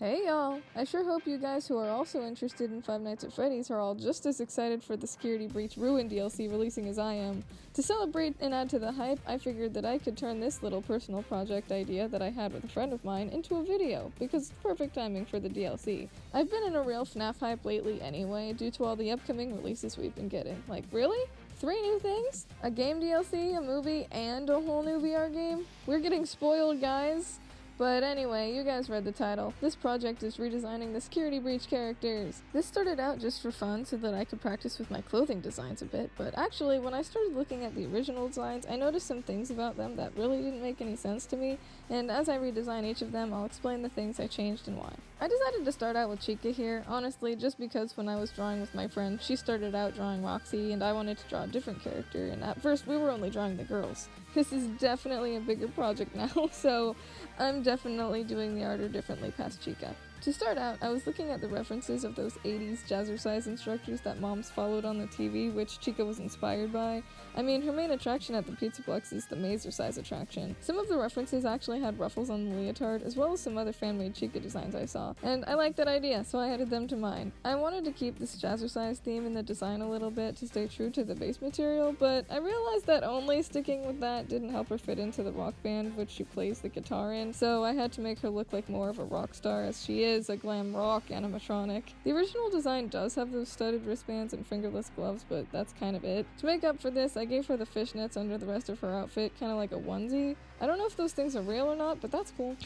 Hey y'all! I sure hope you guys who are also interested in Five Nights at Freddy's are all just as excited for the Security Breach Ruin DLC releasing as I am. To celebrate and add to the hype, I figured that I could turn this little personal project idea that I had with a friend of mine into a video, because it's perfect timing for the DLC. I've been in a real Fnaf hype lately anyway, due to all the upcoming releases we've been getting. Like, really? 3 new things? A game DLC, a movie, and a whole new VR game? We're getting spoiled, guys! But anyway, you guys read the title. This project is redesigning the Security Breach characters. This started out just for fun so that I could practice with my clothing designs a bit, but actually when I started looking at the original designs, I noticed some things about them that really didn't make any sense to me, and as I redesign each of them, I'll explain the things I changed and why. I decided to start out with Chica here, honestly, just because when I was drawing with my friend, she started out drawing Roxy, and I wanted to draw a different character, and at first we were only drawing the girls. This is definitely a bigger project now, so I'm definitely doing the art differently past Chica. To start out, I was looking at the references of those 80s jazzercise instructors that moms followed on the TV, which Chica was inspired by. I mean, her main attraction at the Pizzaplex is the Mazercise attraction. Some of the references actually had ruffles on the leotard, as well as some other fan-made Chica designs I saw, and I liked that idea, so I added them to mine. I wanted to keep this jazzercise theme in the design a little bit to stay true to the base material, but I realized that only sticking with that didn't help her fit into the rock band which she plays the guitar in, so I had to make her look like more of a rock star, as she is a glam rock animatronic. The original design does have those studded wristbands and fingerless gloves, but that's kind of it. To make up for this, I gave her the fishnets under the rest of her outfit, kind of like a onesie. I don't know if those things are real or not, but that's cool.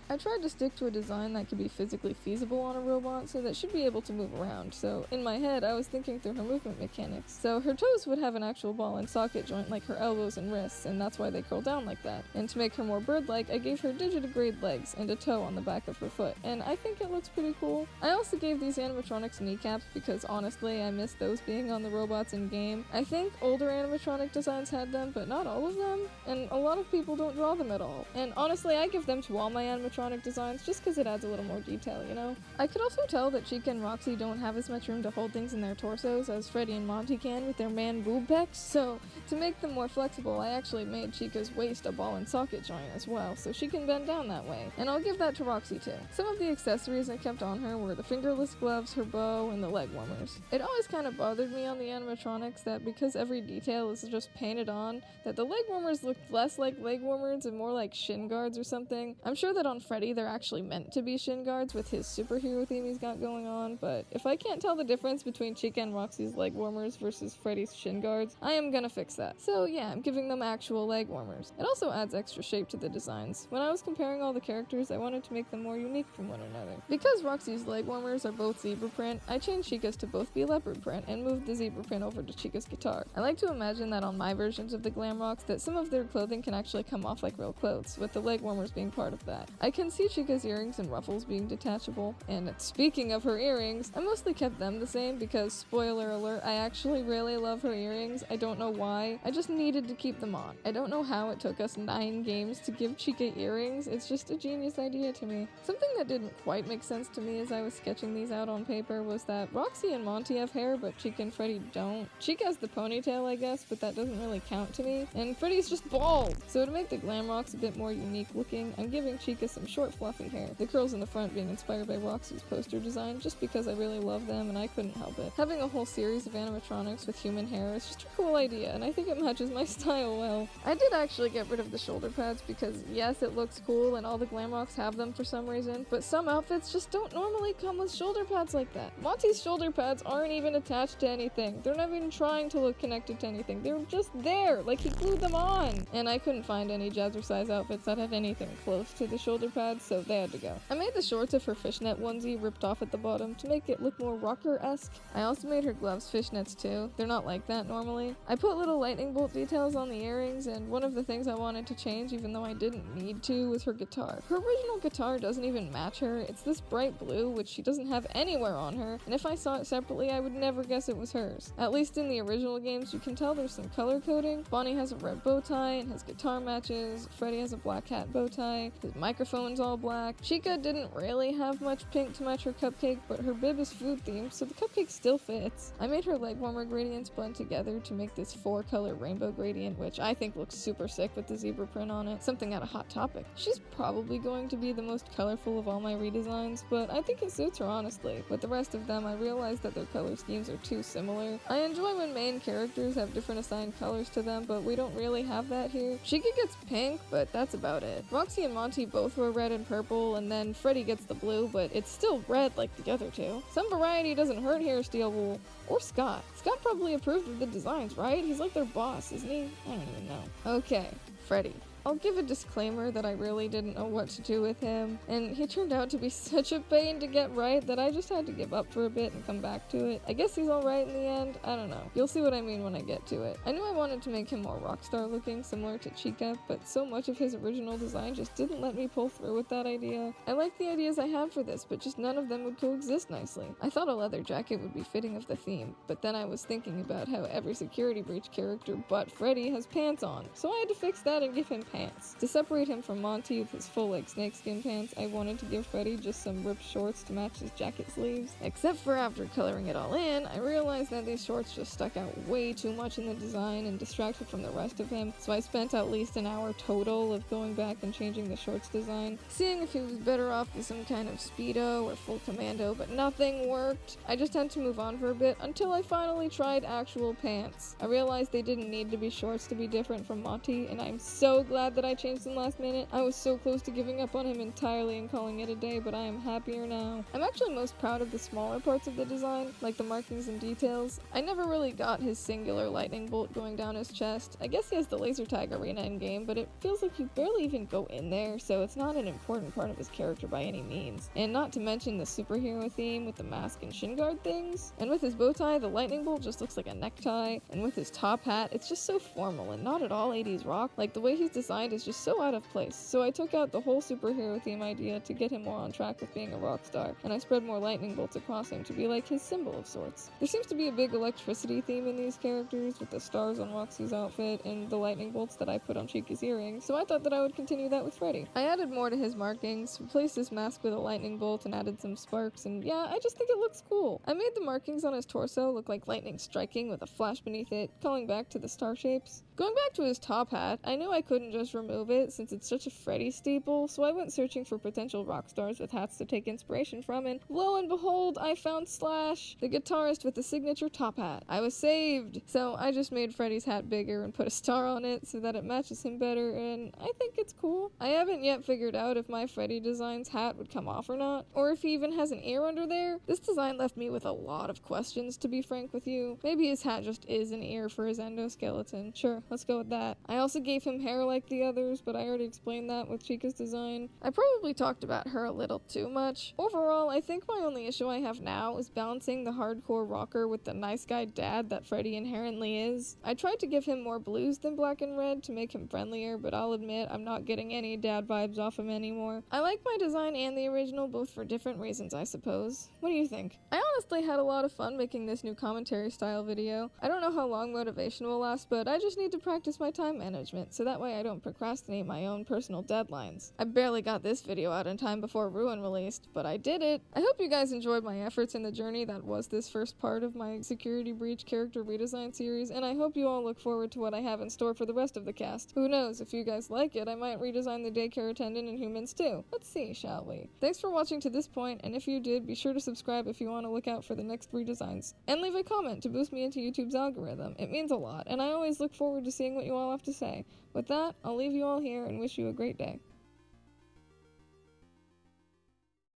I tried to stick to a design that could be physically feasible on a robot, so that she'd be able to move around, so in my head I was thinking through her movement mechanics. So her toes would have an actual ball and socket joint like her elbows and wrists, and that's why they curl down like that. And to make her more bird-like, I gave her digitigrade legs and a toe on the back of her foot, and I think it looks pretty cool. I also gave these animatronics kneecaps because honestly I miss those being on the robots in-game. I think older animatronic designs had them, but not all of them, and a lot of people don't draw them at all. And honestly, I give them to all my animatronic designs just because it adds a little more detail, you know? I could also tell that Chica and Roxy don't have as much room to hold things in their torsos as Freddy and Monty can with their man boob pecs, so to make them more flexible, I actually made Chica's waist a ball and socket joint as well, so she can bend down that way, and I'll give that to Roxy too. Some of the accessories I kept on her were the fingerless gloves, her bow, and the leg warmers. It always kind of bothered me on the animatronics that because every detail is just painted on, that the leg warmers looked less like leg warmers and more like shin guards or something. I'm sure that on Freddy they're actually meant to be shin guards with his superhero theme he's got going on, but if I can't tell the difference between Chica and Roxy's leg warmers versus Freddy's shin guards, I am gonna fix that. So yeah, I'm giving them actual leg warmers. It also adds extra shape to the designs. When I was comparing all the characters, I wanted to make them more unique from one another. Because Roxy's leg warmers are both zebra print, I changed Chica's to both be leopard print and moved the zebra print over to Chica's guitar. I like to imagine that on my versions of the glam rocks that some of their clothing can actually come off like real clothes, with the leg warmers being part of that. I can see Chica's earrings and ruffles being detachable, and speaking of her earrings, I mostly kept them the same because, spoiler alert, I actually really love her earrings. I don't know why, I just needed to keep them on. I don't know how it took us 9 games to give Chica earrings, it's just a genius idea to me. Something that didn't quite make sense to me as I was sketching these out on paper was that Roxy and Monty have hair, but Chica and Freddy don't. Chica has the ponytail, I guess, but that doesn't really count to me, and Freddy's just bald! So to make the glam rocks a bit more unique looking, I'm giving Chica some short fluffy hair. The curls in the front being inspired by Roxy's poster design just because I really love them and I couldn't help it. Having a whole series of animatronics with human hair is just a cool idea and I think it matches my style well. I did actually get rid of the shoulder pads because yes, it looks cool and all the glam rocks have them for some reason, but some outfits just don't normally come with shoulder pads like that. Monty's shoulder pads aren't even attached to anything. They're not even trying to look connected to anything. They're just there, like he glued them on. And I couldn't find any jazzercise outfits that had anything close to the shoulder pads, so they had to go. I made the shorts of her fishnet onesie ripped off at the bottom to make it look more rocker-esque. I also made her gloves fishnets too. They're not like that normally. I put little lightning bolt details on the earrings, and one of the things I wanted to change, even though I didn't need to, was her guitar. Her original guitar doesn't even match her. It's this bright blue, which she doesn't have anywhere on her, and if I saw it separately, I would never guess it was hers. At least in the original games, you can tell there's some color coding. Bonnie has a red bow tie, and his guitar matches. Freddy has a black hat bow tie. His microphone phone's all black. Chica didn't really have much pink to match her cupcake, but her bib is food themed, so the cupcake still fits. I made her leg warmer gradients blend together to make this 4-color rainbow gradient, which I think looks super sick with the zebra print on it. Something out of Hot Topic. She's probably going to be the most colorful of all my redesigns, but I think it suits her honestly. With the rest of them, I realized that their color schemes are too similar. I enjoy when main characters have different assigned colors to them, but we don't really have that here. Chica gets pink, but that's about it. Roxy and Monty both wear red and purple, and then Freddy gets the blue, but it's still red like the other two. Some variety doesn't hurt here, Steelwool. Or Scott. Scott probably approved of the designs, right? He's like their boss, isn't he? I don't even know. Okay, Freddy. I'll give a disclaimer that I really didn't know what to do with him, and he turned out to be such a pain to get right that I just had to give up for a bit and come back to it. I guess he's alright in the end, I don't know. You'll see what I mean when I get to it. I knew I wanted to make him more rockstar looking, similar to Chica, but so much of his original design just didn't let me pull through with that idea. I liked the ideas I had for this, but just none of them would coexist nicely. I thought a leather jacket would be fitting of the theme, but then I was thinking about how every security breach character but Freddy has pants on, so I had to fix that and give him pants. To separate him from Monty with his full-leg snakeskin pants, I wanted to give Freddy just some ripped shorts to match his jacket sleeves. Except for after coloring it all in, I realized that these shorts just stuck out way too much in the design and distracted from the rest of him, so I spent at least an hour total of going back and changing the shorts design, seeing if he was better off with some kind of Speedo or full commando, but nothing worked. I just had to move on for a bit until I finally tried actual pants. I realized they didn't need to be shorts to be different from Monty, and I'm so glad that I changed them last minute. I was so close to giving up on him entirely and calling it a day, but I am happier now. I'm actually most proud of the smaller parts of the design, like the markings and details. I never really got his singular lightning bolt going down his chest. I guess he has the laser tag arena in game, but it feels like you barely even go in there, so it's not an important part of his character by any means. And not to mention the superhero theme with the mask and shin guard things. And with his bow tie, the lightning bolt just looks like a necktie, and with his top hat, it's just so formal and not at all 80s rock. Like the way he's designed is just so out of place, so I took out the whole superhero theme idea to get him more on track with being a rock star, and I spread more lightning bolts across him to be like his symbol of sorts. There seems to be a big electricity theme in these characters, with the stars on Roxy's outfit and the lightning bolts that I put on Chica's earrings, so I thought that I would continue that with Freddy. I added more to his markings, replaced his mask with a lightning bolt, and added some sparks, and yeah, I just think it looks cool. I made the markings on his torso look like lightning striking with a flash beneath it, calling back to the star shapes. Going back to his top hat, I knew I couldn't just remove it since it's such a Freddy staple, so I went searching for potential rock stars with hats to take inspiration from, and lo and behold, I found Slash, the guitarist with the signature top hat. I was saved! So I just made Freddy's hat bigger and put a star on it so that it matches him better, and I think it's cool. I haven't yet figured out if my Freddy design's hat would come off or not, or if he even has an ear under there. This design left me with a lot of questions, to be frank with you. Maybe his hat just is an ear for his endoskeleton. Sure, let's go with that. I also gave him hair like the others, but I already explained that with Chica's design. I probably talked about her a little too much. Overall, I think my only issue I have now is balancing the hardcore rocker with the nice guy dad that Freddy inherently is. I tried to give him more blues than black and red to make him friendlier, but I'll admit I'm not getting any dad vibes off him anymore. I like my design and the original both for different reasons, I suppose. What do you think? I honestly had a lot of fun making this new commentary style video. I don't know how long motivation will last, but I just need to practice my time management so that way I don't procrastinate my own personal deadlines. I barely got this video out in time before Ruin released, but I did it. I hope you guys enjoyed my efforts in the journey that was this first part of my Security Breach character redesign series, and I hope you all look forward to what I have in store for the rest of the cast. Who knows, if you guys like it, I might redesign the daycare attendant and humans too. Let's see, shall we? Thanks for watching to this point, and if you did, be sure to subscribe if you want to look out for the next redesigns. And leave a comment to boost me into YouTube's algorithm. It means a lot, and I always look forward to seeing what you all have to say. With that, I'll leave you all here and wish you a great day.